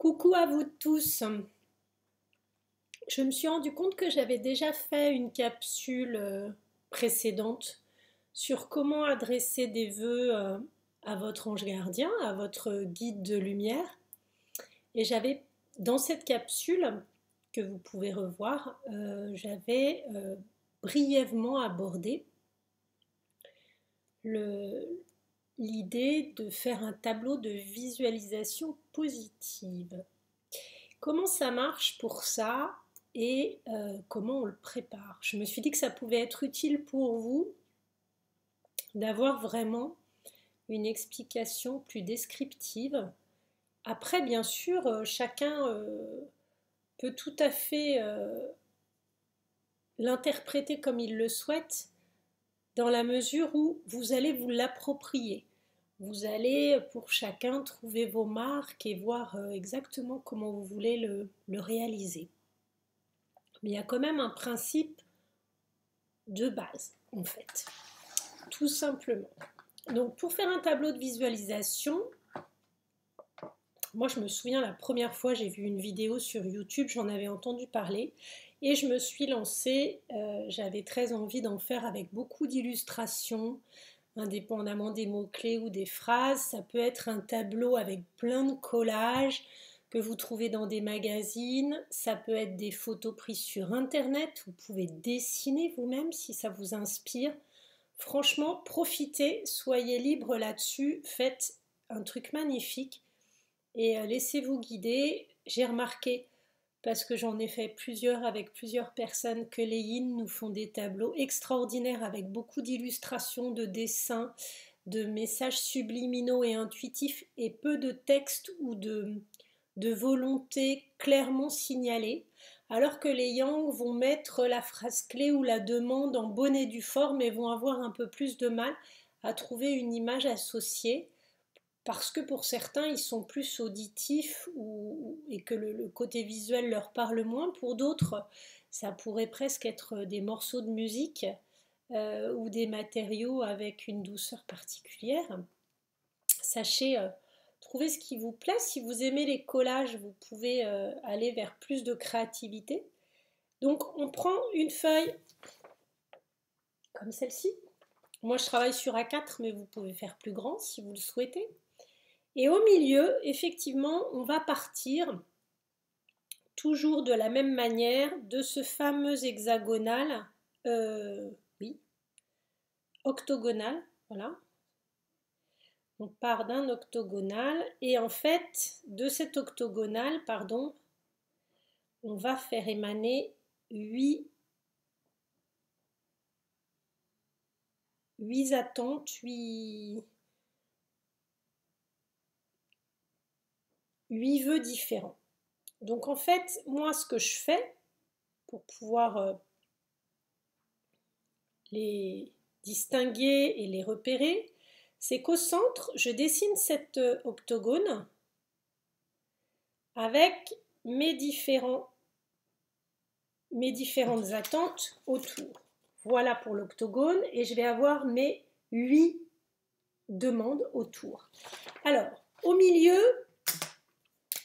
Coucou à vous tous. Je me suis rendu compte que j'avais déjà fait une capsule précédente sur comment adresser des vœux à votre ange gardien, à votre guide de lumière. Et j'avais, dans cette capsule que vous pouvez revoir, j'avais brièvement abordé l'idée de faire un tableau de visualisation positive. Comment ça marche pour ça et comment on le prépare? Je me suis dit que ça pouvait être utile pour vous d'avoir vraiment une explication plus descriptive. Après, bien sûr, chacun peut tout à fait l'interpréter comme il le souhaite dans la mesure où vous allez vous l'approprier. Vous allez pour chacun trouver vos marques et voir exactement comment vous voulez le réaliser. Mais il y a quand même un principe de base, en fait, tout simplement. Donc pour faire un tableau de visualisation, moi je me souviens la première fois j'ai vu une vidéo sur YouTube, j'en avais entendu parler et je me suis lancée, j'avais très envie d'en faire avec beaucoup d'illustrations, indépendamment des mots-clés ou des phrases. Ça peut être un tableau avec plein de collages que vous trouvez dans des magazines, ça peut être des photos prises sur internet, vous pouvez dessiner vous-même si ça vous inspire. Franchement, profitez, soyez libre là-dessus, faites un truc magnifique et laissez-vous guider. J'ai remarqué, parce que j'en ai fait plusieurs avec plusieurs personnes, que les yin nous font des tableaux extraordinaires avec beaucoup d'illustrations, de dessins, de messages subliminaux et intuitifs et peu de texte ou de volonté clairement signalée, alors que les yang vont mettre la phrase clé ou la demande en bonne et due forme et vont avoir un peu plus de mal à trouver une image associée, parce que pour certains ils sont plus auditifs et que le côté visuel leur parle moins. Pour d'autres ça pourrait presque être des morceaux de musique ou des matériaux avec une douceur particulière. Sachez trouver ce qui vous plaît. Si vous aimez les collages, vous pouvez aller vers plus de créativité. Donc on prend une feuille comme celle-ci. Moi je travaille sur A4, mais vous pouvez faire plus grand si vous le souhaitez. Et au milieu, effectivement, on va partir toujours de la même manière de ce fameux hexagonal, oui, octogonal, voilà. On part d'un octogonal et en fait, de cet octogonal, pardon, on va faire émaner 8 attentes, 8 vœux différents. Donc en fait, moi ce que je fais pour pouvoir les distinguer et les repérer, c'est qu'au centre, je dessine cet octogone avec mes différentes attentes autour. Voilà pour l'octogone et je vais avoir mes 8 demandes autour. Alors, au milieu,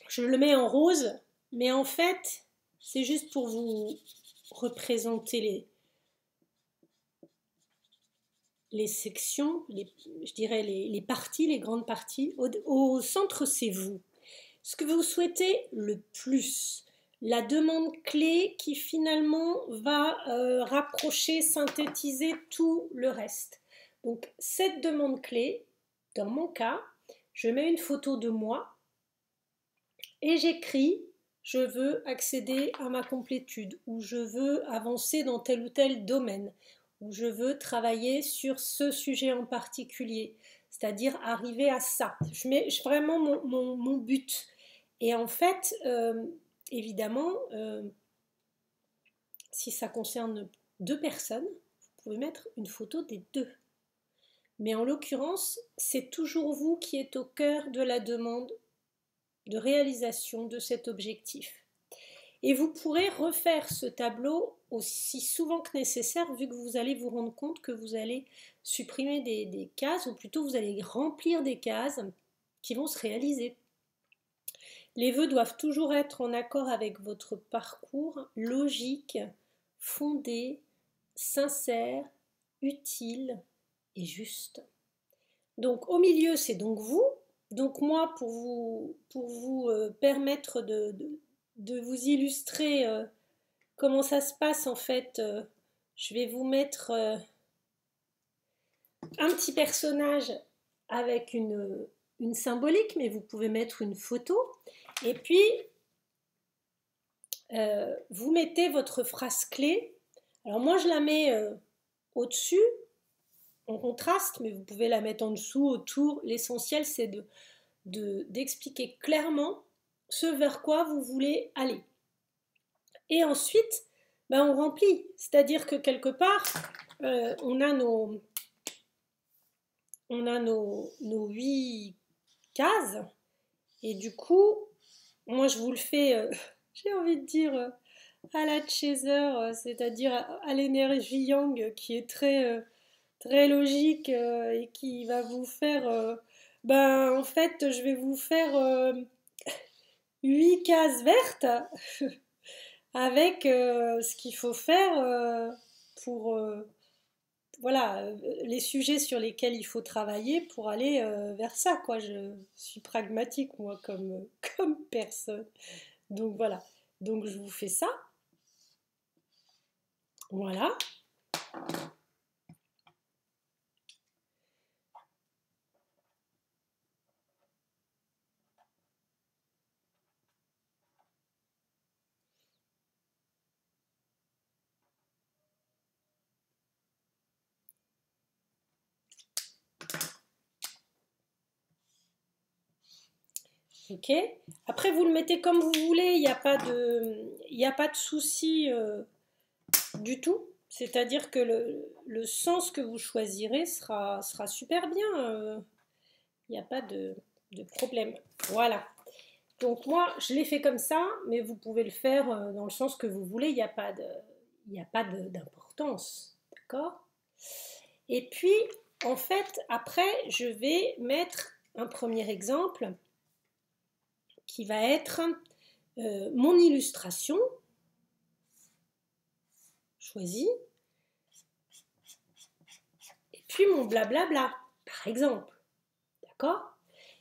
je le mets en rose, mais en fait, c'est juste pour vous représenter les sections, je dirais les parties, les grandes parties. Au centre, c'est vous. Ce que vous souhaitez le plus, la demande clé qui finalement va rapprocher, synthétiser tout le reste. Donc cette demande clé, dans mon cas, je mets une photo de moi et j'écris je veux accéder à ma complétude ou je veux avancer dans tel ou tel domaine ou je veux travailler sur ce sujet en particulier, c'est-à-dire arriver à ça. Je mets vraiment mon but. Et en fait, évidemment, si ça concerne 2 personnes, vous pouvez mettre une photo des 2. Mais en l'occurrence, c'est toujours vous qui êtes au cœur de la demande de réalisation de cet objectif. Et vous pourrez refaire ce tableau aussi souvent que nécessaire, vu que vous allez vous rendre compte que vous allez supprimer des cases, ou plutôt vous allez remplir des cases qui vont se réaliser. Les vœux doivent toujours être en accord avec votre parcours, logique, fondé, sincère, utile et juste. Donc au milieu, c'est donc vous. Donc moi, pour vous permettre de vous illustrer comment ça se passe, en fait, je vais vous mettre un petit personnage avec une symbolique, mais vous pouvez mettre une photo. Et puis, vous mettez votre phrase clé. Alors moi, je la mets au-dessus, en contraste, mais vous pouvez la mettre en dessous, autour. L'essentiel, c'est d'expliquer clairement ce vers quoi vous voulez aller. Et ensuite, ben, on remplit. C'est-à-dire que quelque part, on a nos 8 cases. Et du coup, moi, je vous le fais, j'ai envie de dire, à la chaser, c'est-à-dire à l'énergie yang qui est très logique et qui va vous faire... ben, en fait, je vais vous faire 8 cases vertes avec ce qu'il faut faire pour voilà, les sujets sur lesquels il faut travailler pour aller vers ça, quoi. Je suis pragmatique, moi, comme personne. Donc voilà. Donc je vous fais ça. Voilà. Ok. Après, vous le mettez comme vous voulez. Il n'y a pas de souci du tout. C'est-à-dire que le sens que vous choisirez sera super bien. Il n'y a pas de problème. Voilà. Donc moi, je l'ai fait comme ça, mais vous pouvez le faire dans le sens que vous voulez. Il n'y a pas d'importance. D'accord? Et puis, en fait, après, je vais mettre un premier exemple qui va être mon illustration choisie, et puis mon blablabla, par exemple. D'accord?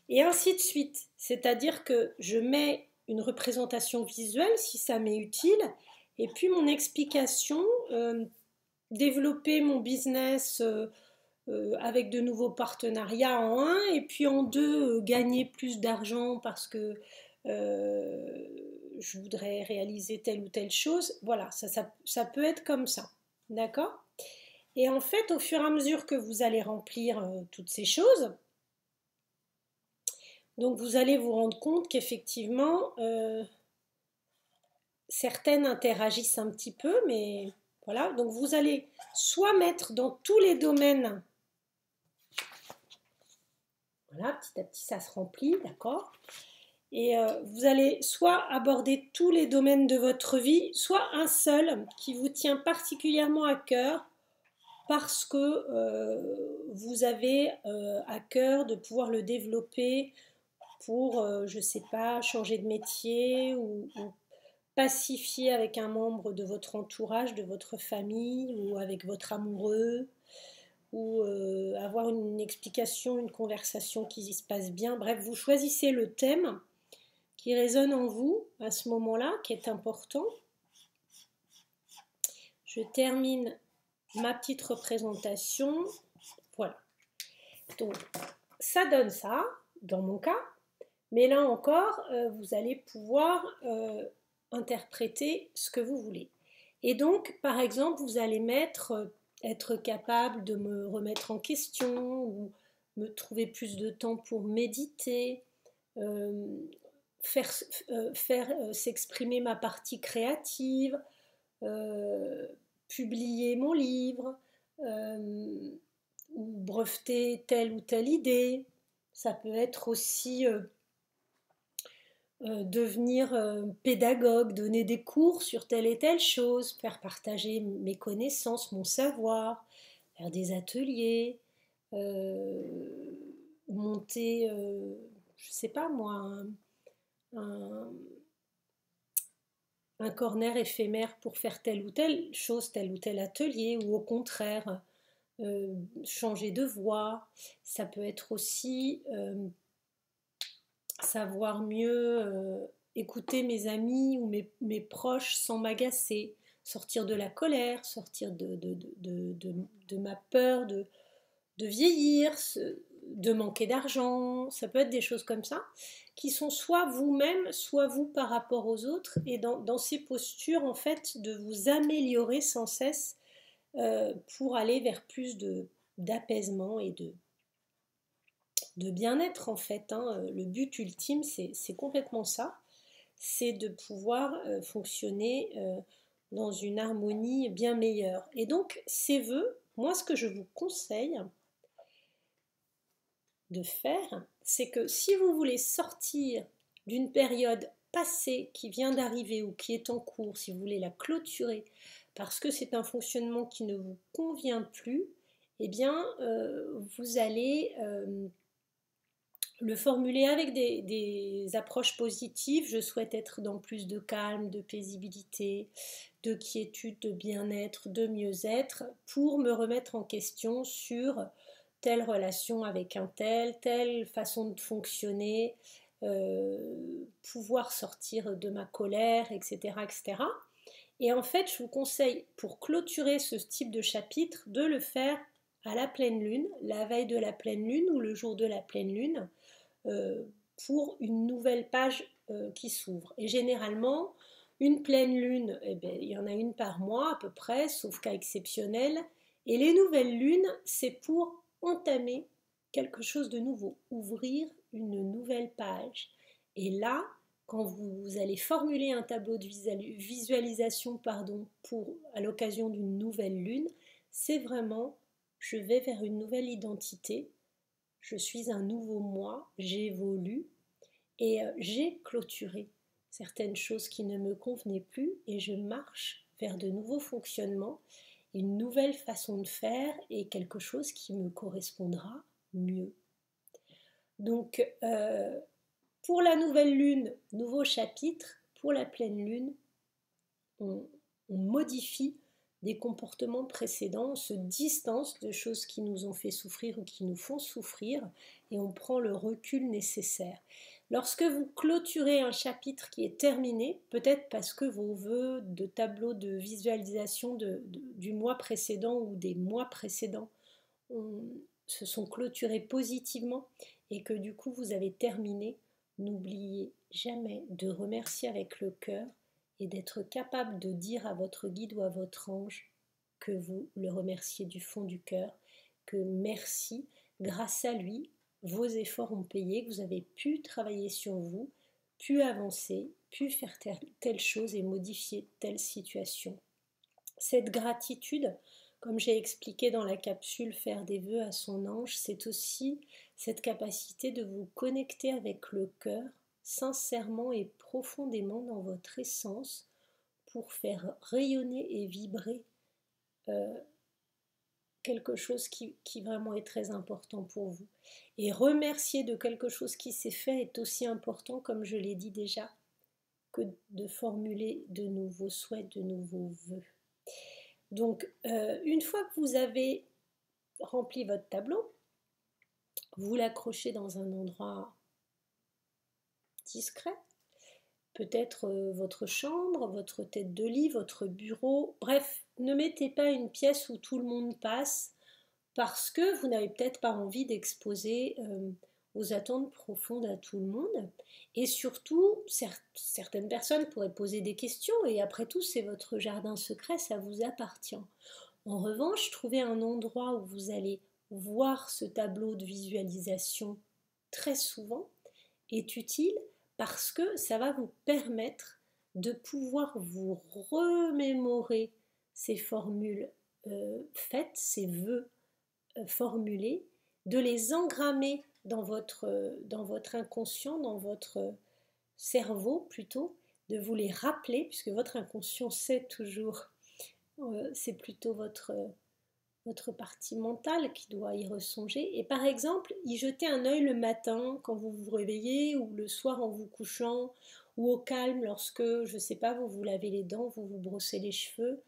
Et ainsi de suite. C'est-à-dire que je mets une représentation visuelle si ça m'est utile, et puis mon explication, développer mon business avec de nouveaux partenariats en un, et puis en deux, gagner plus d'argent parce que je voudrais réaliser telle ou telle chose. Voilà, ça peut être comme ça. D'accord? Et en fait, au fur et à mesure que vous allez remplir toutes ces choses, donc vous allez vous rendre compte qu'effectivement, certaines interagissent un petit peu, mais voilà. Donc vous allez soit mettre dans tous les domaines, voilà, petit à petit ça se remplit, d'accord. Et vous allez soit aborder tous les domaines de votre vie, soit un seul qui vous tient particulièrement à cœur parce que vous avez à cœur de pouvoir le développer pour, je ne sais pas, changer de métier ou pacifier avec un membre de votre entourage, de votre famille ou avec votre amoureux ou avoir une explication, une conversation qui se passe bien. Bref, vous choisissez le thème qui résonne en vous à ce moment-là, qui est important. Je termine ma petite représentation. Voilà. Donc, ça donne ça, dans mon cas. Mais là encore, vous allez pouvoir interpréter ce que vous voulez. Et donc, par exemple, vous allez mettre être capable de me remettre en question ou me trouver plus de temps pour méditer, euh, faire s'exprimer ma partie créative, euh, publier mon livre, ou breveter telle ou telle idée. Ça peut être aussi devenir pédagogue, donner des cours sur telle et telle chose, faire partager mes connaissances, mon savoir, faire des ateliers, monter, je sais pas moi, un corner éphémère pour faire telle ou telle chose, tel ou tel atelier, ou au contraire, changer de voie. Ça peut être aussi savoir mieux écouter mes amis ou mes proches sans m'agacer, sortir de la colère, sortir de ma peur de vieillir, de manquer d'argent. Ça peut être des choses comme ça, qui sont soit vous-même, soit vous par rapport aux autres, et dans ces postures, en fait, de vous améliorer sans cesse pour aller vers plus d'apaisement et de bien-être, en fait. Hein. Le but ultime, c'est complètement ça, c'est de pouvoir fonctionner dans une harmonie bien meilleure. Et donc, ces vœux, moi, ce que je vous conseille de faire, c'est que si vous voulez sortir d'une période passée qui vient d'arriver ou qui est en cours, si vous voulez la clôturer, parce que c'est un fonctionnement qui ne vous convient plus, eh bien, vous allez le formuler avec des approches positives. Je souhaite être dans plus de calme, de paisibilité, de quiétude, de bien-être, de mieux-être, pour me remettre en question sur telle relation avec un tel, telle façon de fonctionner, pouvoir sortir de ma colère, etc., etc. Et en fait, je vous conseille, pour clôturer ce type de chapitre, de le faire à la pleine lune, la veille de la pleine lune ou le jour de la pleine lune, pour une nouvelle page qui s'ouvre. Et généralement, une pleine lune, eh bien, il y en a une par mois à peu près, sauf cas exceptionnel. Et les nouvelles lunes, c'est pour entamer quelque chose de nouveau, ouvrir une nouvelle page. Et là, quand vous allez formuler un tableau de visualisation à l'occasion d'une nouvelle lune, c'est vraiment, je vais vers une nouvelle identité, je suis un nouveau moi, j'évolue et j'ai clôturé certaines choses qui ne me convenaient plus et je marche vers de nouveaux fonctionnements, une nouvelle façon de faire et quelque chose qui me correspondra mieux. Donc, pour la nouvelle lune, nouveau chapitre. Pour la pleine lune, on modifie des comportements précédents, on se distance de choses qui nous ont fait souffrir ou qui nous font souffrir et on prend le recul nécessaire. Lorsque vous clôturez un chapitre qui est terminé, peut-être parce que vos vœux de tableau de visualisation du mois précédent ou des mois précédents se sont clôturés positivement et que du coup vous avez terminé, n'oubliez jamais de remercier avec le cœur et d'être capable de dire à votre guide ou à votre ange que vous le remerciez du fond du cœur, que merci, grâce à lui, vos efforts ont payé, que vous avez pu travailler sur vous, pu avancer, pu faire telle chose et modifier telle situation. Cette gratitude, comme j'ai expliqué dans la capsule Faire des vœux à son ange, c'est aussi cette capacité de vous connecter avec le cœur, sincèrement et profondément dans votre essence, pour faire rayonner et vibrer quelque chose qui vraiment est très important pour vous. Et remercier de quelque chose qui s'est fait est aussi important, comme je l'ai dit déjà, que de formuler de nouveaux souhaits, de nouveaux vœux. Donc, une fois que vous avez rempli votre tableau, vous l'accrochez dans un endroit discret, peut-être votre chambre, votre tête de lit, votre bureau, bref, ne mettez pas une pièce où tout le monde passe parce que vous n'avez peut-être pas envie d'exposer vos attentes profondes à tout le monde. Et surtout, certaines personnes pourraient poser des questions et après tout, c'est votre jardin secret, ça vous appartient. En revanche, trouvez un endroit où vous allez voir ce tableau de visualisation très souvent est utile parce que ça va vous permettre de pouvoir vous remémorer ces formules faites, ces vœux formulés, de les engrammer dans votre inconscient, dans votre cerveau plutôt, de vous les rappeler, puisque votre inconscient sait toujours, c'est plutôt votre votre partie mentale qui doit y ressonger. Et par exemple, y jeter un œil le matin quand vous vous réveillez ou le soir en vous couchant ou au calme lorsque, je ne sais pas, vous vous lavez les dents, vous vous brossez les cheveux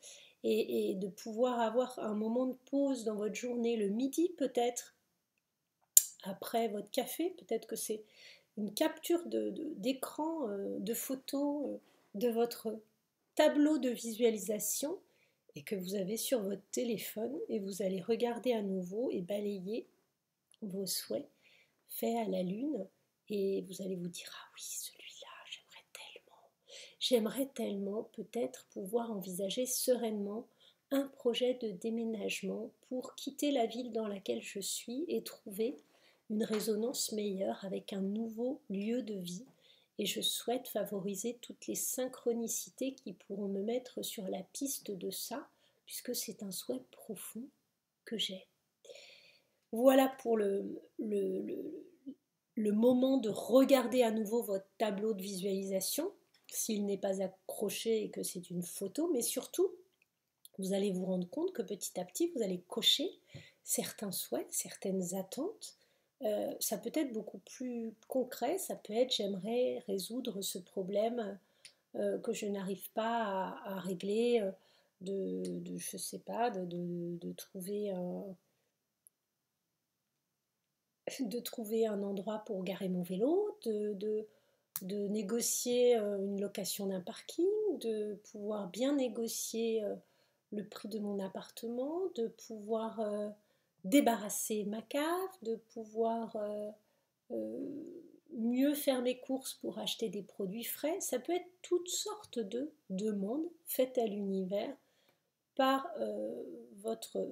et de pouvoir avoir un moment de pause dans votre journée, le midi peut-être, après votre café, peut-être que c'est une capture d'écran, de photos de votre tableau de visualisation et que vous avez sur votre téléphone et vous allez regarder à nouveau et balayer vos souhaits faits à la lune et vous allez vous dire ah oui celui-là j'aimerais tellement peut-être pouvoir envisager sereinement un projet de déménagement pour quitter la ville dans laquelle je suis et trouver une résonance meilleure avec un nouveau lieu de vie et je souhaite favoriser toutes les synchronicités qui pourront me mettre sur la piste de ça, puisque c'est un souhait profond que j'ai. Voilà pour le moment de regarder à nouveau votre tableau de visualisation, s'il n'est pas accroché et que c'est une photo, mais surtout, vous allez vous rendre compte que petit à petit, vous allez cocher certains souhaits, certaines attentes. Ça peut être beaucoup plus concret, ça peut être j'aimerais résoudre ce problème que je n'arrive pas à régler, je sais pas, de trouver un endroit pour garer mon vélo, de négocier une location d'un parking, de pouvoir bien négocier le prix de mon appartement, de pouvoir débarrasser ma cave, de pouvoir mieux faire mes courses pour acheter des produits frais. Ça peut être toutes sortes de demandes faites à l'univers par votre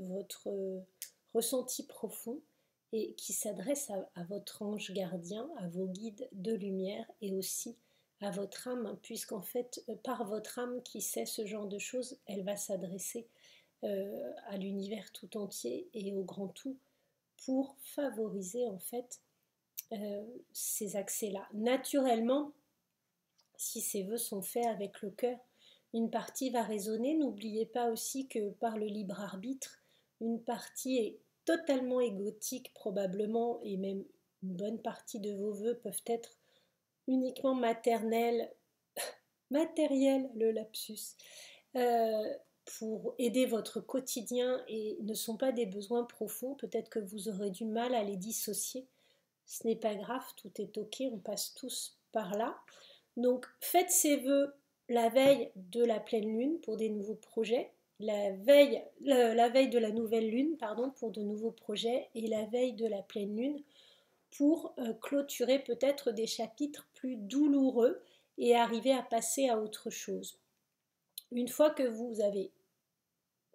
ressenti profond et qui s'adresse à votre ange gardien, à vos guides de lumière et aussi à votre âme, puisqu'en fait, par votre âme qui sait ce genre de choses, elle va s'adresser à l'univers tout entier et au grand tout pour favoriser en fait ces accès-là. Naturellement, si ces vœux sont faits avec le cœur, une partie va résonner. N'oubliez pas aussi que par le libre arbitre, une partie est totalement égotique probablement, et même une bonne partie de vos vœux peuvent être uniquement matériels, le lapsus, pour aider votre quotidien et ne sont pas des besoins profonds. Peut-être que vous aurez du mal à les dissocier. Ce n'est pas grave, tout est ok, on passe tous par là. Donc faites ces vœux la veille de la pleine lune pour des nouveaux projets, la veille de la nouvelle lune pardon, pour de nouveaux projets et la veille de la pleine lune pour clôturer peut-être des chapitres plus douloureux et arriver à passer à autre chose. Une fois que vous avez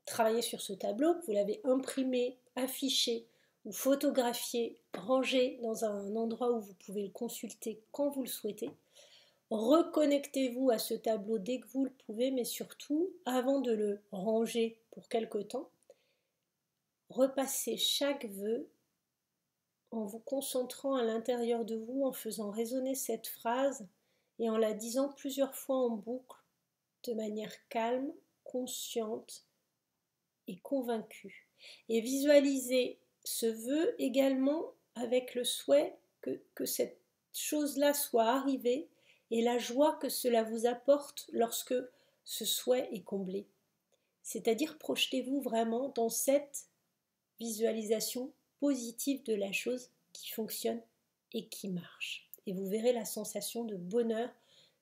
travaillé sur ce tableau, que vous l'avez imprimé, affiché ou photographié, rangé dans un endroit où vous pouvez le consulter quand vous le souhaitez, reconnectez-vous à ce tableau dès que vous le pouvez, mais surtout, avant de le ranger pour quelque temps, repassez chaque vœu en vous concentrant à l'intérieur de vous, en faisant résonner cette phrase et en la disant plusieurs fois en boucle, de manière calme, consciente et convaincue. Et visualisez ce vœu également avec le souhait que cette chose-là soit arrivée et la joie que cela vous apporte lorsque ce souhait est comblé. C'est-à-dire projetez-vous vraiment dans cette visualisation positive de la chose qui fonctionne et qui marche. Et vous verrez la sensation de bonheur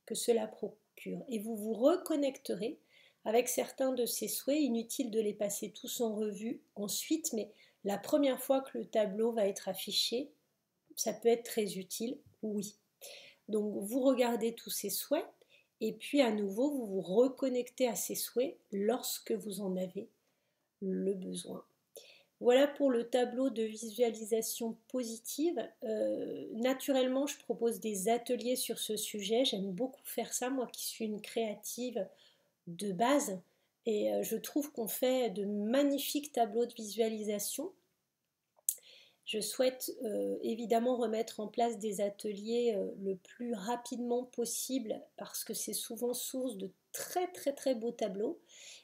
que cela procure. Et vous vous reconnecterez avec certains de ces souhaits, inutile de les passer tous en revue ensuite, mais la première fois que le tableau va être affiché, ça peut être très utile, oui. Donc vous regardez tous ces souhaits et puis à nouveau vous vous reconnectez à ces souhaits lorsque vous en avez le besoin. Voilà pour le tableau de visualisation positive. Naturellement, je propose des ateliers sur ce sujet. J'aime beaucoup faire ça, moi qui suis une créative de base. Et je trouve qu'on fait de magnifiques tableaux de visualisation. Je souhaite évidemment remettre en place des ateliers le plus rapidement possible parce que c'est souvent source de très beaux tableaux.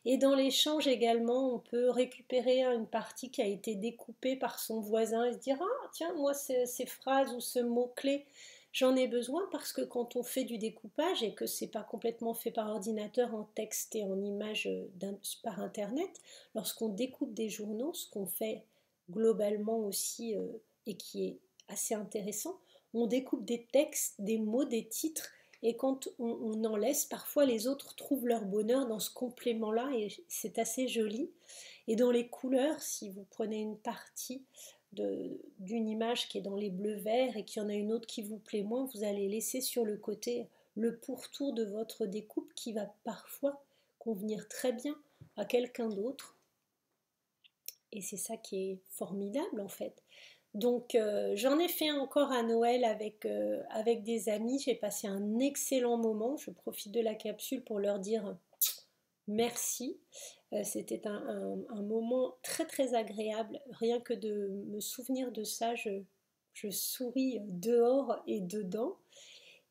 Et dans l'échange également, on peut récupérer une partie qui a été découpée par son voisin et se dire ah tiens, moi ces phrases ou ce mot-clé, j'en ai besoin parce que quand on fait du découpage et que c'est pas complètement fait par ordinateur en texte et en images par internet, lorsqu'on découpe des journaux, ce qu'on fait globalement aussi et qui est assez intéressant, on découpe des textes, des mots, des titres et quand on en laisse, parfois les autres trouvent leur bonheur dans ce complément-là et c'est assez joli. Et dans les couleurs, si vous prenez une partie d'une image qui est dans les bleus-verts et qu'il y en a une autre qui vous plaît moins, vous allez laisser sur le côté le pourtour de votre découpe qui va parfois convenir très bien à quelqu'un d'autre. Et c'est ça qui est formidable en fait. Donc j'en ai fait encore à Noël avec des amis, j'ai passé un excellent moment, je profite de la capsule pour leur dire merci. C'était un moment très agréable, rien que de me souvenir de ça, je souris dehors et dedans.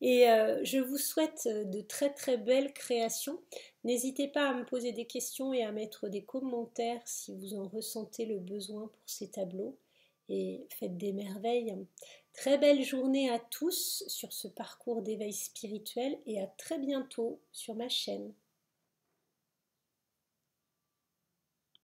Et je vous souhaite de très belles créations. N'hésitez pas à me poser des questions et à mettre des commentaires si vous en ressentez le besoin pour ces tableaux. Et faites des merveilles. Très belle journée à tous sur ce parcours d'éveil spirituel et à très bientôt sur ma chaîne.